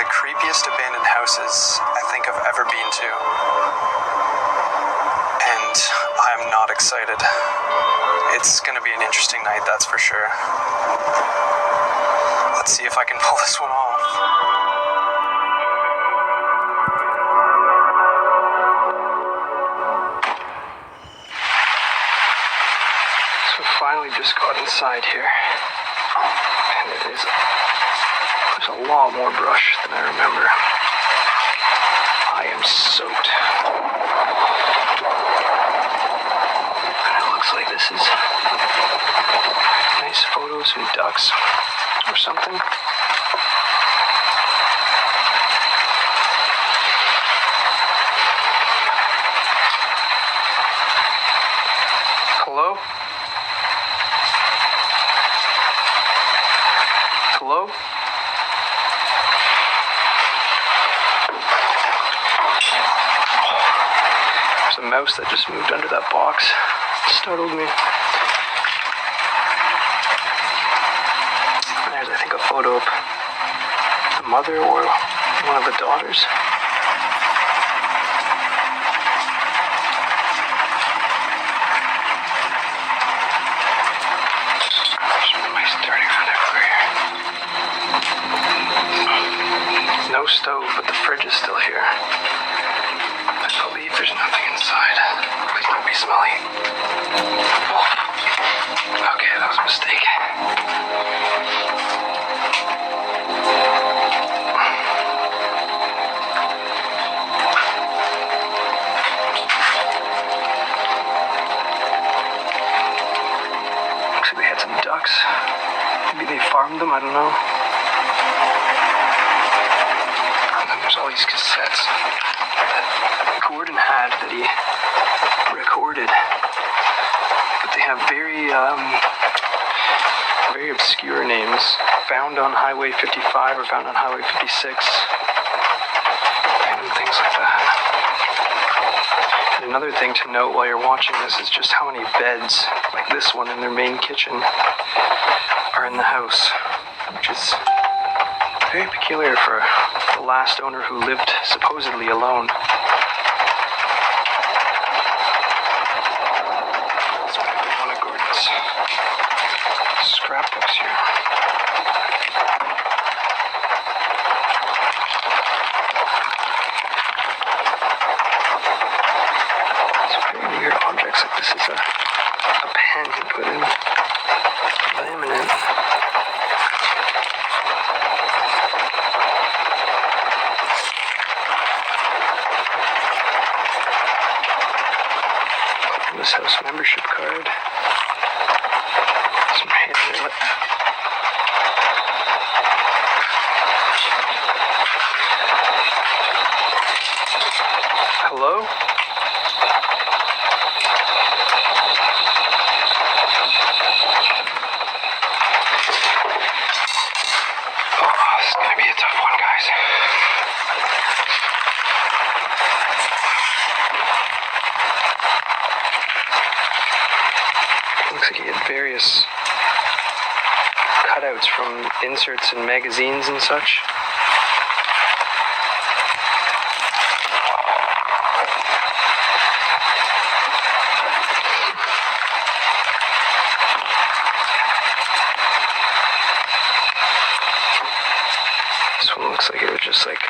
the creepiest abandoned houses I think I've ever been to. And I'm not excited. It's gonna be an interesting night, that's for sure. Let's see if I can pull this one off. So finally just got inside here. And there's a lot more brush than I remember. I am soaked. And it looks like this is nice photos of ducks or something. Hello? Hello? There's a mouse that just moved under that box. It startled me. There's, I think, a photo of the mother or one of the daughters. No stove, but the fridge is still here. I believe there's nothing inside. Please don't be smelly. Oh. Okay, that was a mistake. Looks like they had some ducks. Maybe they farmed them, I don't know. There's all these cassettes that Gordon had that he recorded, but they have very obscure names, found on Highway 55 or found on Highway 56, and things like that. And another thing to note while you're watching this is just how many beds, like this one in their main kitchen, are in the house, which is very peculiar for the last owner who lived supposedly alone. That's probably one of Gordon's scrapbooks here. Some very weird objects, like this is a pen he put in laminate. This house membership card. Some handwritten. Hello? Oh, this is gonna be a tough one, guys. Looks like he had various cutouts from inserts in magazines and such. This one looks like it was just like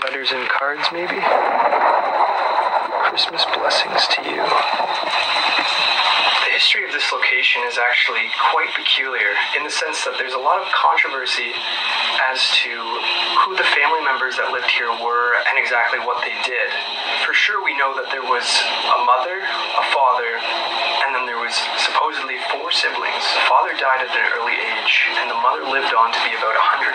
letters and cards, maybe. Christmas blessings to you. The history of this location is actually quite peculiar in the sense that there's a lot of controversy as to who the family members that lived here were and exactly what they did. For sure we know that there was a mother, a father, and then there was supposedly 4 siblings. The father died at an early age, and the mother lived on to be about 104.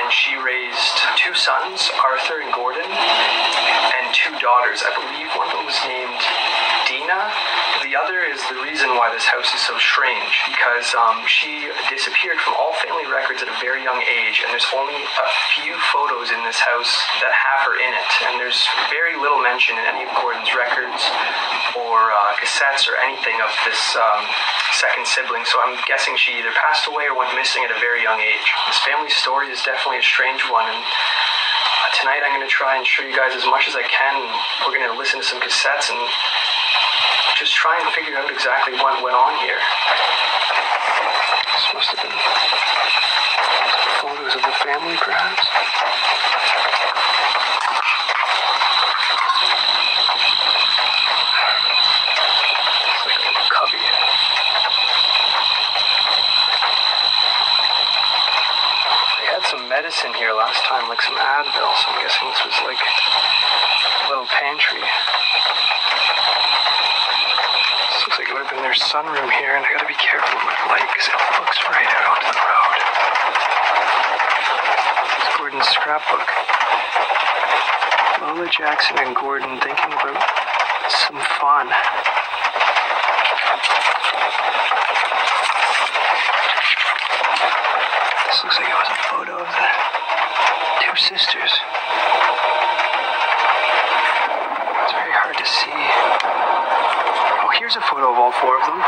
And she raised 2 sons, Arthur and Gordon, and 2 daughters. I believe one of them was named Dina. The The other is the reason why this house is so strange, because she disappeared from all family records at a very young age, and there's only a few photos in this house that have her in it, and there's very little mention in any of Gordon's records or cassettes or anything of this second sibling, so I'm guessing she either passed away or went missing at a very young age. This family story is definitely a strange one, and tonight I'm going to try and show you guys as much as I can. We're going to listen to some cassettes and just try and figure out exactly what went on here. This must have been photos of the family, perhaps. It's like a little cubby. They had some medicine here last time, like some Advil, so I'm guessing this was like a little pantry. Looks like it would have been their sunroom here, and I gotta be careful with my light because it looks right out onto the road. This is Gordon's scrapbook. Lola, Jackson, and Gordon thinking about some fun. This looks like it was a photo of the two sisters. It's very hard to see. Oh, here's a photo of all four of them.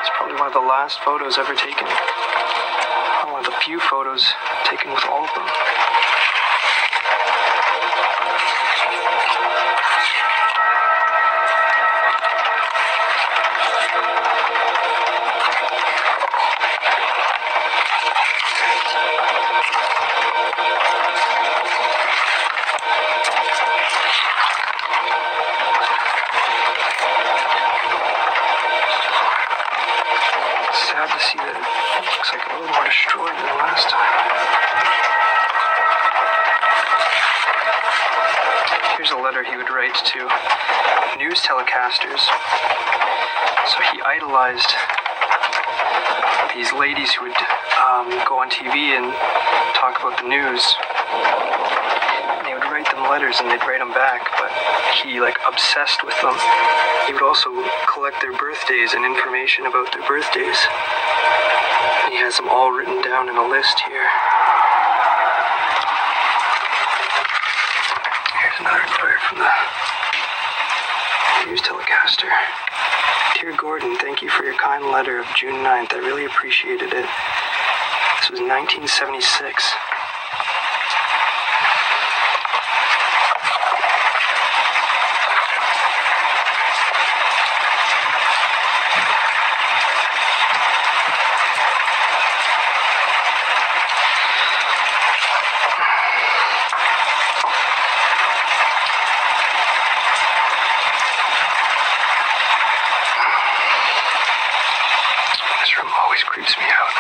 It's probably one of the last photos ever taken. One of the few photos taken with all of them. Sad to see that it looks like a little more destroyed than last time. Here's a letter he would write to news telecasters. So he idolized these ladies who would go on TV and talk about the news. And they would write them letters and they'd write them back, but he obsessed with them. He would also collect their birthdays and information about their birthdays. And he has them all written down in a list here. Here's another letter from the news telecaster. Dear Gordon, thank you for your kind letter of June 9th. I really appreciated it. This was 1976. Creeps me out.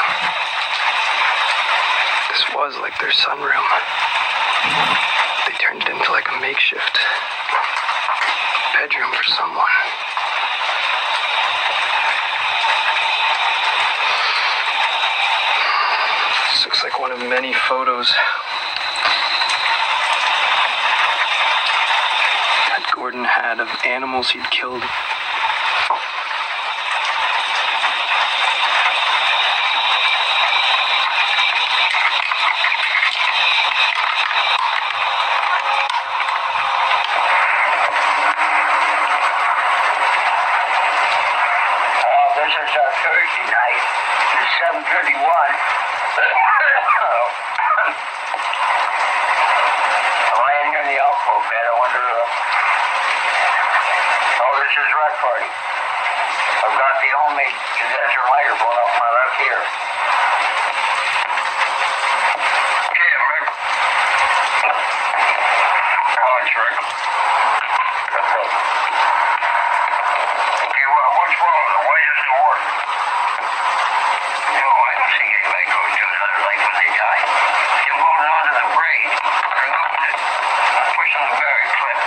This was like their sunroom. They turned it into like a makeshift bedroom for someone. This looks like one of many photos that Gordon had of animals he'd killed. Thursday night, it's 7:31. I'm laying here in the alcove bed. I wonder, this is rec party. I've got the homemade condenser lighter blown off my left ear. Yeah, man. Oh, it's Rick. Okay, what's wrong with it? Why doesn't it work? No, I don't see anybody going to another light when they die. You're holding on to the braid, removing it, pushing the berry clip,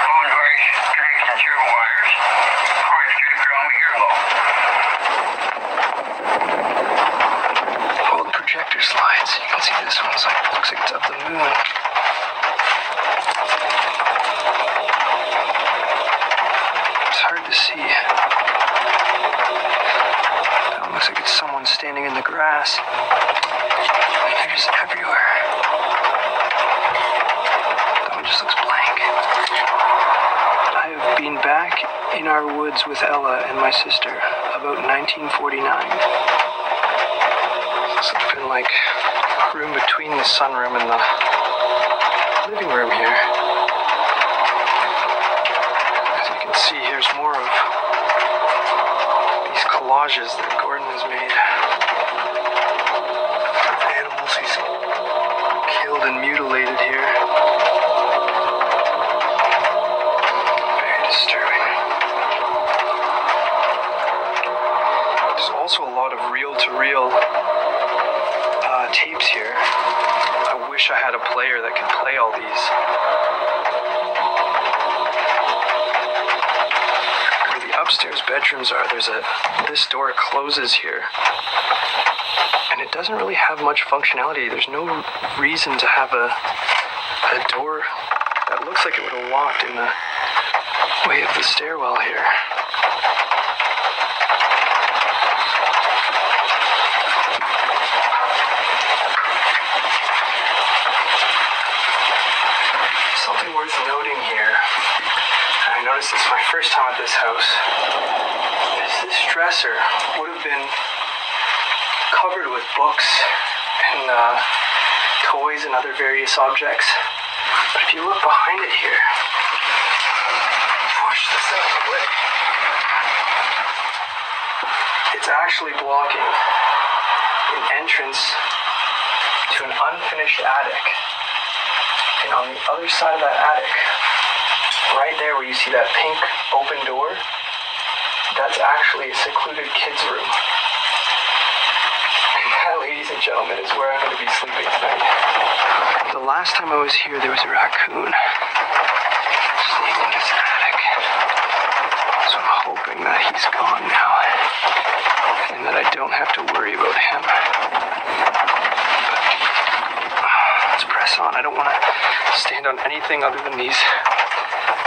moving various connection to your wires, pouring straight around my earlobe. Old projector slides. You can see this one's looks like it's of the moon. grass. They're just everywhere. That one just looks blank. I have been back in our woods with Ella and my sister about 1949. This has been like a room between the sunroom and the living room here. As you can see, here's more of these collages that Gordon has made of animals he's killed and mutilated here. Very disturbing. There's also a lot of reel-to-reel tapes here. I wish I had a player that could play all these. Where the upstairs bedrooms are, this door closes here. And it doesn't really have much functionality. There's no reason to have a door that looks like it would have locked in the way of the stairwell here. Something worth noting here, and I noticed this my first time at this house, is this dresser would have been covered with books and toys and other various objects. But if you look behind it here, push this out of the way, it's actually blocking an entrance to an unfinished attic. And on the other side of that attic, right there where you see that pink open door, that's actually a secluded kids' room. And that, ladies and gentlemen, is where I'm going to be sleeping tonight. The last time I was here, there was a raccoon staying in this attic. So I'm hoping that he's gone now, and that I don't have to worry about him. Let's press on. I don't want to stand on anything other than these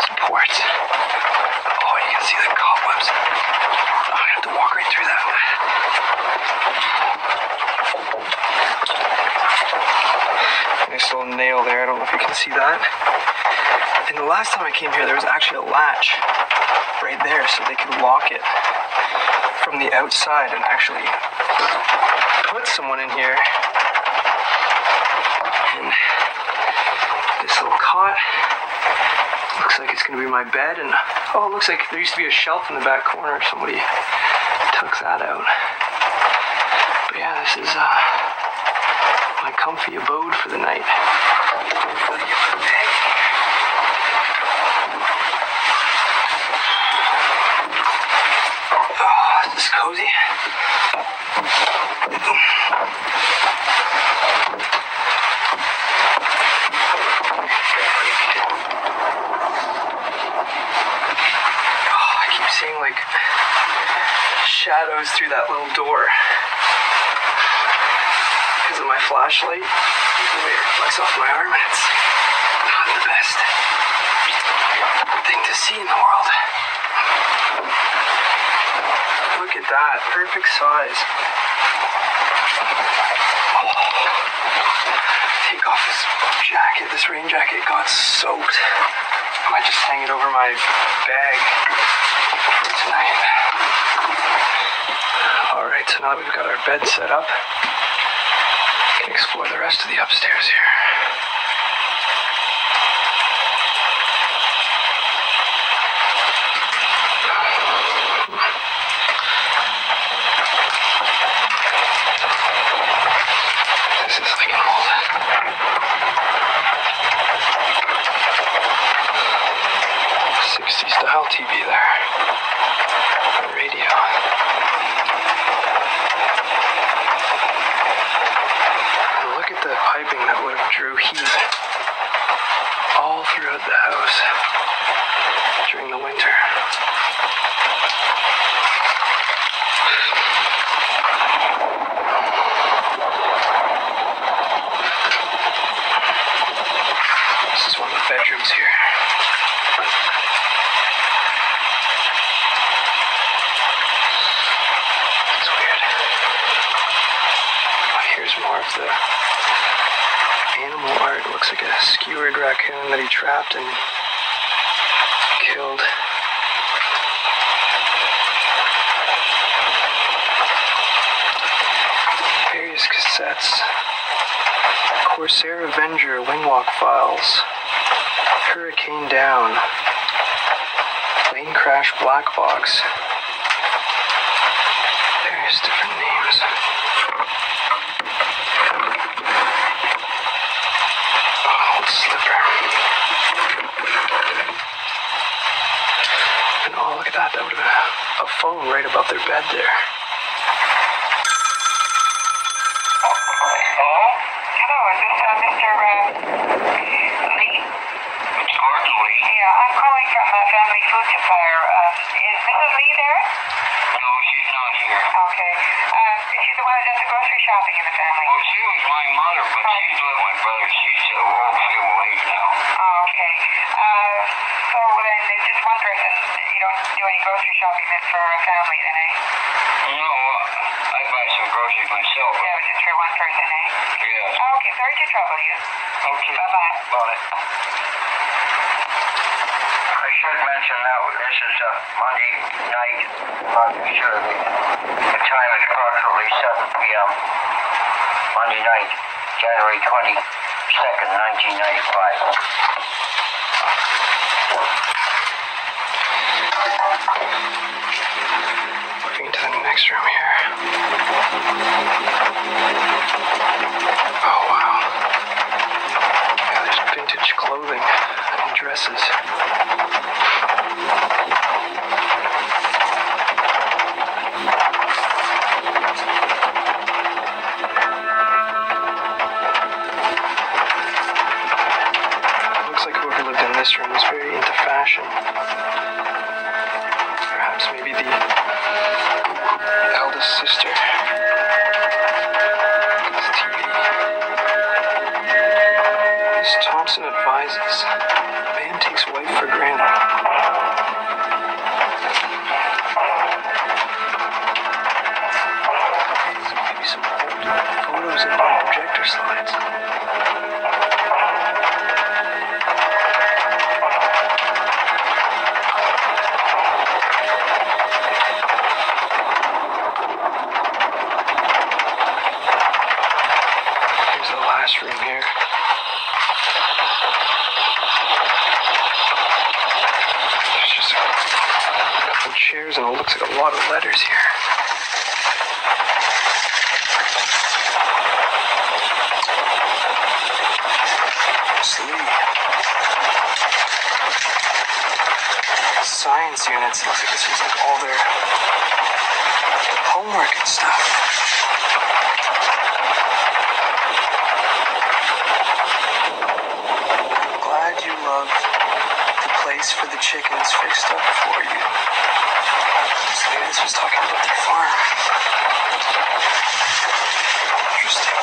supports. Oh, you can see the cobwebs. I'm gonna have to walk right through that. Nice little nail there. I don't know if you can see that. And the last time I came here, there was actually a latch right there, so they could lock it from the outside and actually put someone in here. And this little cot looks like it's going to be my bed, and oh, it looks like there used to be a shelf in the back corner. Somebody took that out. But yeah, this is my comfy abode for the night. Oh, is this cozy? Seeing like shadows through that little door because of my flashlight. The way it reflects off my arm, and it's not the best thing to see in the world. Look at that, perfect size. Oh. Take off this jacket, this rain jacket got soaked. I might just hang it over my bag tonight. Alright, so now that we've got our bed set up, we can explore the rest of the upstairs here. This is like an old 60s style TV there. Radio. And look at the piping that would have drew heat all throughout the house during the winter. This is one of the bedrooms here. the animal art. It looks like a skewered raccoon that he trapped and killed. Various cassettes. Corsair Avenger Wingwalk Files. Hurricane Down. Plane Crash Black Box. Various different names. Old slipper. And oh, look at that. That would have been a phone right above their bed there. Shopping in the family. Well, she was my mother, but she's with my brother. She's old feeble age now. Oh, okay. So then it's just one person. You don't do any grocery shopping then for a family then, eh? No, I buy some groceries myself. Yeah, but just for one person, eh? Yes. Oh, okay, sorry to trouble you. Okay. Bye-bye. Bye. I should mention that this is a Monday night. I'm sure the time is approximately 7 p.m. Monday night, January 22nd, 1995. Moving to the next room here. Oh, wow. Yeah, there's vintage clothing and dresses. This room was very into fashion. Perhaps maybe the eldest sister. This TV. Miss Thompson advises, man takes wife for granted. So maybe some old photos in the projector slides. Room here. There's just a couple chairs and it looks like a lot of letters here. Sleep. Science units. It looks like this is like all their homework and stuff. You love the place for the chickens fixed up for you. So maybe this was talking about their farm. Interesting.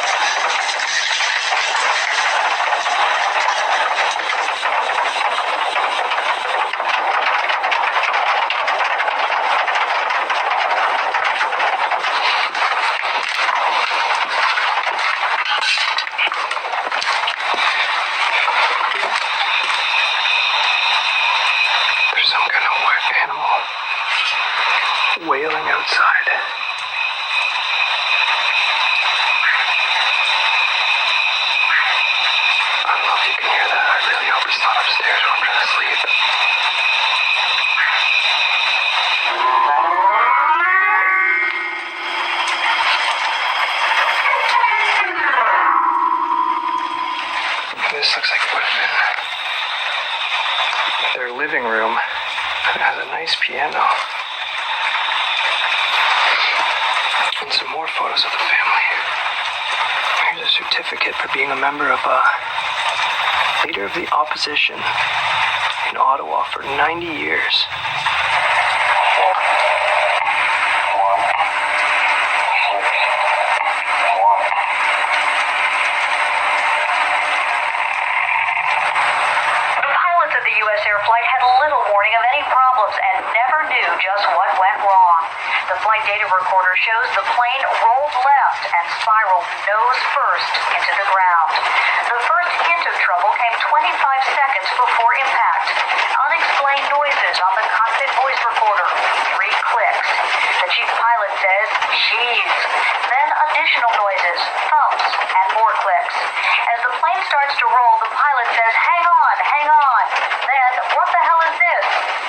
Wailing outside. I don't know if you can hear that. I really hope he's not upstairs when I'm trying to sleep. This looks like it would have been their living room. And it has a nice piano. And some more photos of the family. Here's a certificate for being a member of leader of the opposition in Ottawa for 90 years. U.S. Air flight had little warning of any problems and never knew just what went wrong. The flight data recorder shows the plane rolled left and spiraled nose first into the ground. The first hint of trouble came 25 seconds before impact. Unexplained noises on the cockpit voice recorder. 3 clicks. The chief pilot says, "Jeez." Then additional noises, thumps, and more clicks. As the plane starts to roll, the pilot says, "Hang on, hang on." Then, "What the hell is this?"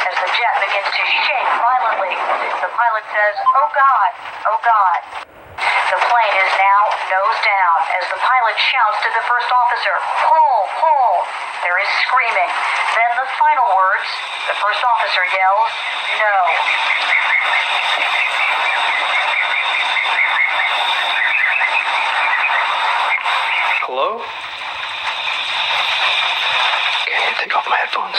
As the jet begins to shake violently. The pilot says, "Oh God, oh God." The plane is now nose down as the pilot shouts to the first officer, "Pull, pull." There is screaming. Then the final words, the first officer yells, "No." Hello? Okay, I need to take off my headphones.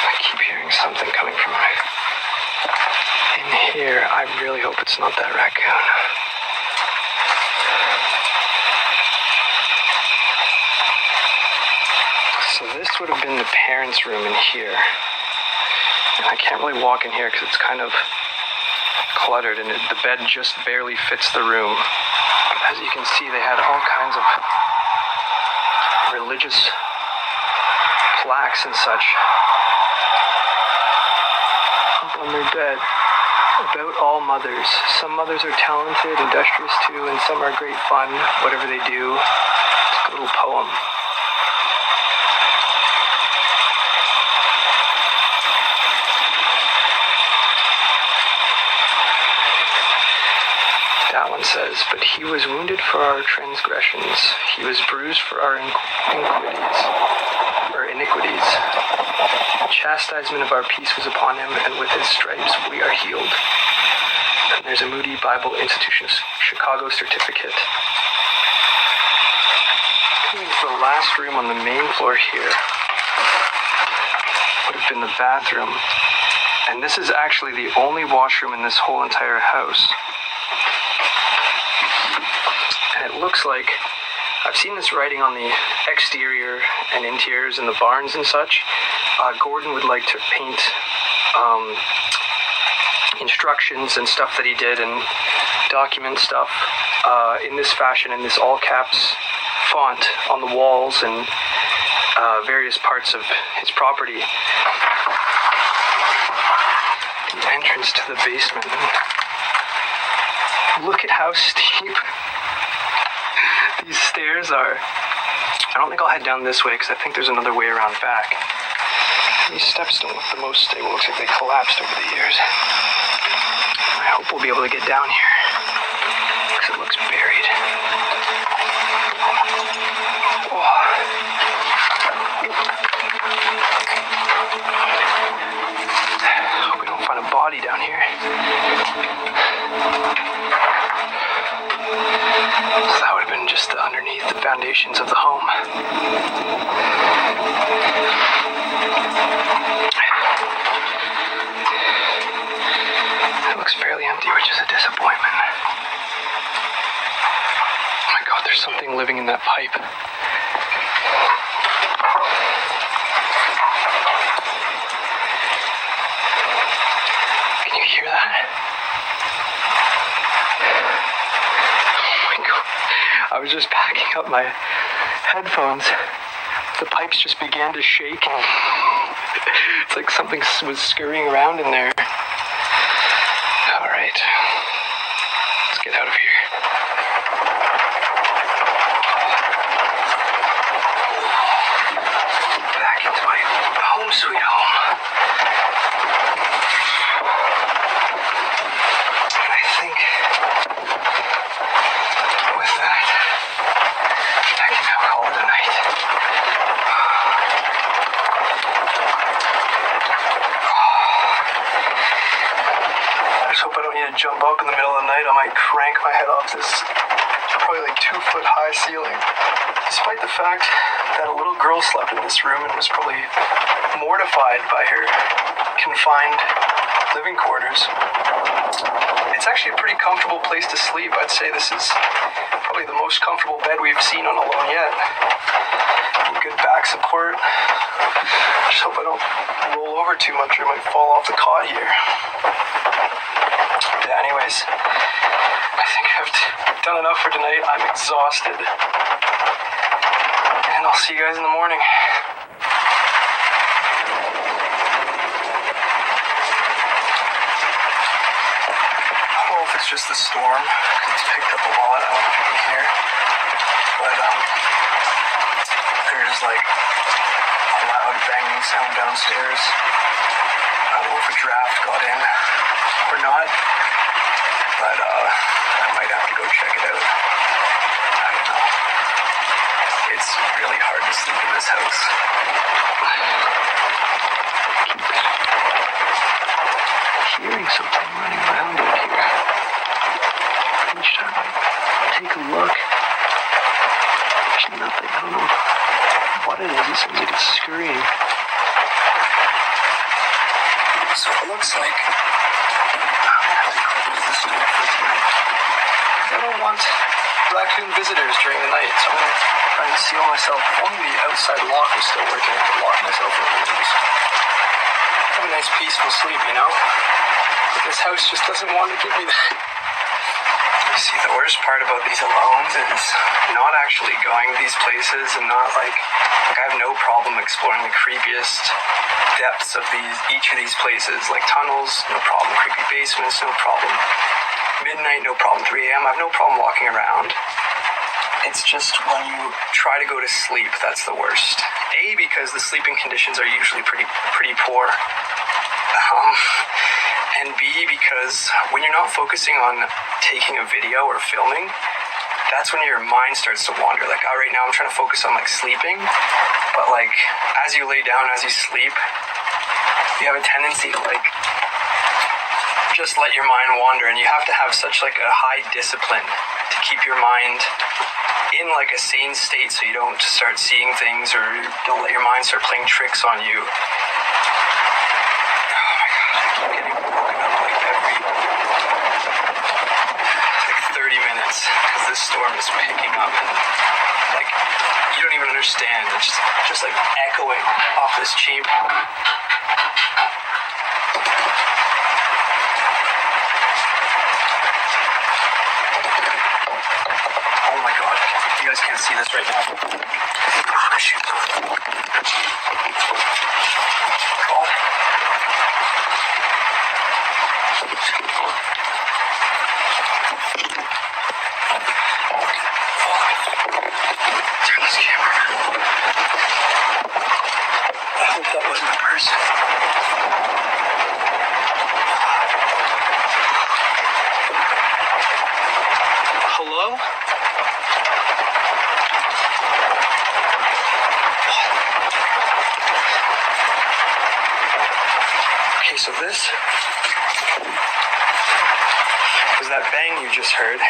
I keep hearing something coming from in here. I really hope it's not that raccoon. So this would have been the parents' room in here. And I can't really walk in here because it's kind of cluttered and the bed just barely fits the room. As you can see, they had all kinds of religious plaques and such up on their bed about all mothers. Some mothers are talented, industrious too, and some are great fun, whatever they do. It's a little poem. That one says, "But he was wounded for our transgressions. He was bruised for our iniquities. The chastisement of our peace was upon him, and with his stripes we are healed." And there's a Moody Bible Institution of Chicago certificate. Coming to the last room on the main floor here would have been the bathroom. And this is actually the only washroom in this whole entire house. And it looks like, I've seen this writing on the exterior and interiors in the barns and such. Gordon would like to paint instructions and stuff that he did and document stuff in this fashion, in this all caps font on the walls and various parts of his property. The entrance to the basement. Look at how steep these stairs are. I don't think I'll head down this way because I think there's another way around back. These steps don't look the most stable. Looks like they collapsed over the years. I hope we'll be able to get down here because it looks buried. Oh. Hope we don't find a body down here. So that would have been just underneath the foundations of the home. It looks fairly empty, which is a disappointment. Oh my God, there's something living in that pipe. Can you hear that? I was just packing up my headphones. The pipes just began to shake. It's like something was scurrying around in there. All right, let's get out of here. Back into my home sweet home. And I think with that, I can now call it a night. I just hope I don't need to jump up in the middle of the night. I might crank my head off this probably like 2-foot high ceiling. Despite the fact that a little girl slept in this room and was probably mortified by her confined living quarters, it's actually a pretty comfortable place to sleep. I'd say this is probably probably the most comfortable bed we've seen on Alone yet. And good back support. Just hope I don't roll over too much or I might fall off the cot here. Yeah, anyways, I think I've done enough for tonight. I'm exhausted. And I'll see you guys in the morning. It's just the storm. It's picked up a lot. I don't know if you can hear. But there's like a loud banging sound downstairs. I don't know if a draft got in or not. But I might have to go check it out. I don't know. It's really hard to sleep in this house. I keep hearing something running around up here. Each time I take a look, there's nothing. I don't know what it is. It sounds like it's scurrying. So it looks like I'm gonna have to close this door for tonight. I don't want raccoon visitors during the night, so I'm gonna try and seal myself. If only the outside lock was still working, I could lock myself in here and just have a nice peaceful sleep, you know? But this house just doesn't want to give me that. See, the worst part about these alones is not actually going to these places and not like I have no problem exploring the creepiest depths of each of these places, like tunnels, no problem, creepy basements, no problem, midnight, no problem, 3 a.m., I have no problem walking around. It's just when you try to go to sleep, that's the worst. A, because the sleeping conditions are usually pretty poor. And B, because when you're not focusing on taking a video or filming, that's when your mind starts to wander. Like, right now I'm trying to focus on like sleeping, but like as you lay down, as you sleep, you have a tendency to like just let your mind wander, and you have to have such like a high discipline to keep your mind in like a sane state so you don't start seeing things or don't let your mind start playing tricks on you. Because this storm is picking up and like you don't even understand. It's just like echoing off this chamber. Oh my god, you guys can't see this right now. Oh, my shoes. God. Turn this camera. I hope that wasn't a person. Hello? Okay, so this was that bang you just heard.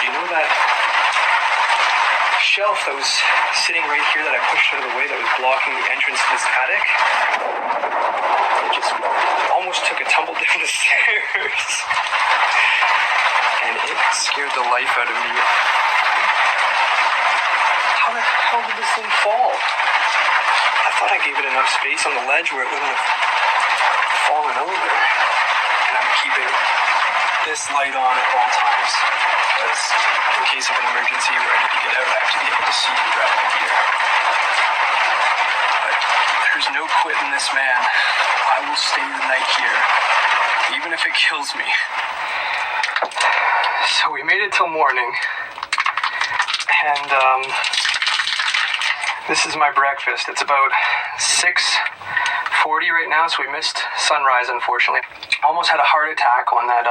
You know that shelf that was sitting right here that I pushed out of the way that was blocking the entrance to this attic? It just almost took a tumble down the stairs. And it scared the life out of me. How the hell did this thing fall? I thought I gave it enough space on the ledge where it wouldn't have fallen over. And I'm keeping this light on at all times. Because in case of an emergency where I need to get out, I have to be able to see and grab my gear. But there's no quitting this man. I will stay the night here, even if it kills me. So we made it till morning. And this is my breakfast. It's about 6:40 right now, so we missed sunrise, unfortunately. Almost had a heart attack when that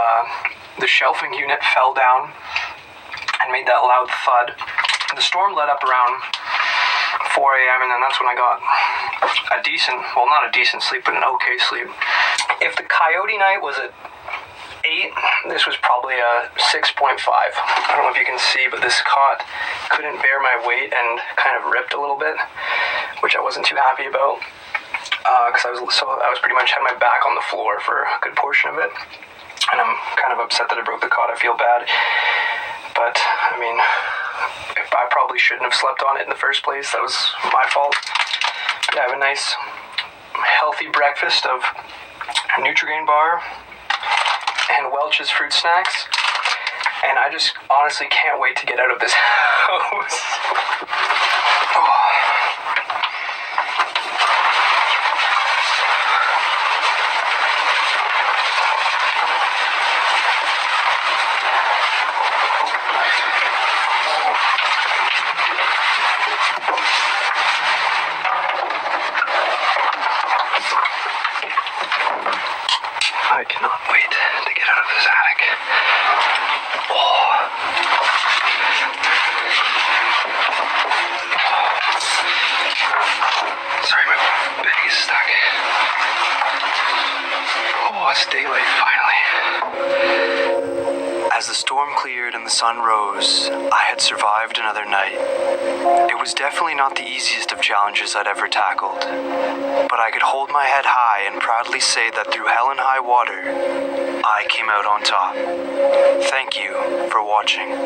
the shelving unit fell down and made that loud thud. The storm let up around 4 a.m. and then that's when I got a decent, well, not a decent sleep, but an okay sleep. If the coyote night was at 8, this was probably a 6.5. I don't know if you can see, but this cot couldn't bear my weight and kind of ripped a little bit, which I wasn't too happy about, because I was pretty much had my back on the floor for a good portion of it. And I'm kind of upset that I broke the cot. I feel bad. But, I mean, I probably shouldn't have slept on it in the first place. That was my fault. But I have a nice, healthy breakfast of Nutrigrain bar and Welch's fruit snacks. And I just honestly can't wait to get out of this house. Oh. I cannot wait to get out of this attic. Oh. Sorry, my bag is stuck. Oh, it's daylight finally. As the storm cleared and the sun rose, I had survived another night. It was definitely not the easiest of challenges I'd ever tackled, but I could hold my head high and proudly say that through hell and high water, I came out on top. Thank you for watching.